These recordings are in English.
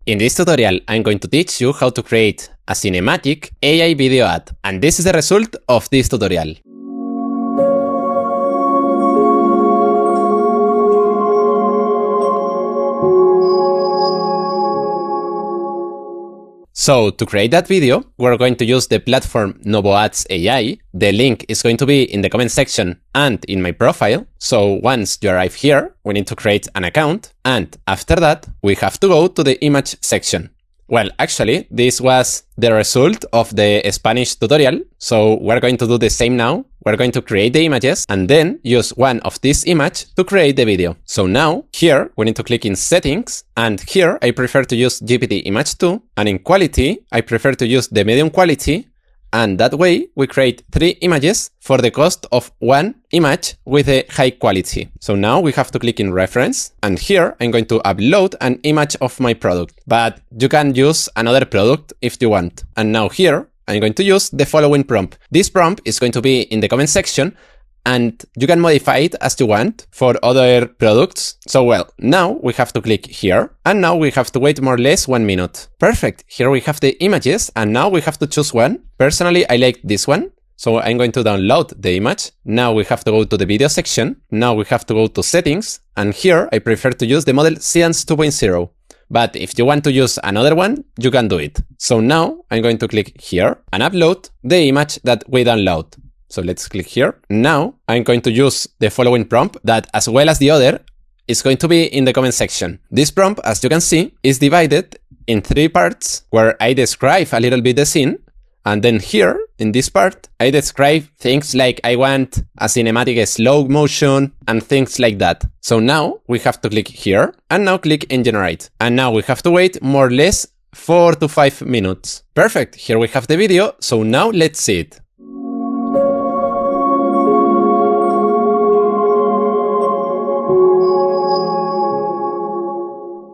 In this tutorial, I'm going to teach you how to create a cinematic AI video ad, and this is the result of this tutorial. So to create that video, we're going to use the platform novoads.ai. The link is going to be in the comment section and in my profile. So once you arrive here, we need to create an account. And after that, we have to go to the image section. Well, actually, this was the result of the Spanish tutorial. So we're going to do the same now. We're going to create the images and then use one of this image to create the video. So now here we need to click in settings, and here I prefer to use GPT Image 2, and in quality I prefer to use the medium quality, and that way we create 3 images for the cost of 1 image with a high quality. So now we have to click in reference, and here I'm going to upload an image of my product, but you can use another product if you want. And now here I'm going to use the following prompt. This prompt is going to be in the comment section, and you can modify it as you want for other products. So well, now we have to click here, and now we have to wait more or less 1 minute. Perfect, here we have the images, and now we have to choose one. Personally, I like this one, so I'm going to download the image. Now we have to go to the video section. Now we have to go to settings, and here I prefer to use the model Seedance 2.0. But if you want to use another one, you can do it. So now I'm going to click here and upload the image that we download. So let's click here. Now I'm going to use the following prompt that, as well as the other, is going to be in the comment section. This prompt, as you can see, is divided in 3 parts where I describe a little bit the scene. And then here, in this part, I describe things like I want a cinematic slow motion and things like that. So now we have to click here and now click in generate. And now we have to wait more or less 4 to 5 minutes. Perfect, here we have the video. So now let's see it.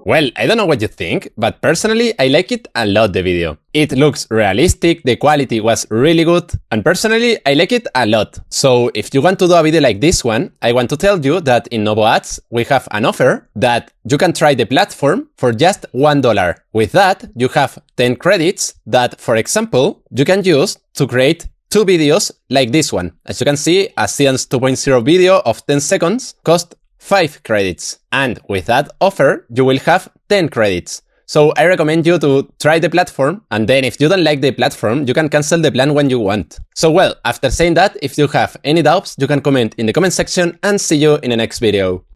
Well, I don't know what you think, but personally, I like it a lot, the video. It looks realistic, the quality was really good, and personally, I like it a lot. So if you want to do a video like this one, I want to tell you that in novoads, we have an offer that you can try the platform for just $1. With that, you have 10 credits that, for example, you can use to create 2 videos like this one. As you can see, a Seedance 2.0 video of 10 seconds costs 5 credits. And with that offer, you will have 10 credits. So I recommend you to try the platform, and then if you don't like the platform, you can cancel the plan when you want. So well, after saying that, if you have any doubts, you can comment in the comment section, and see you in the next video.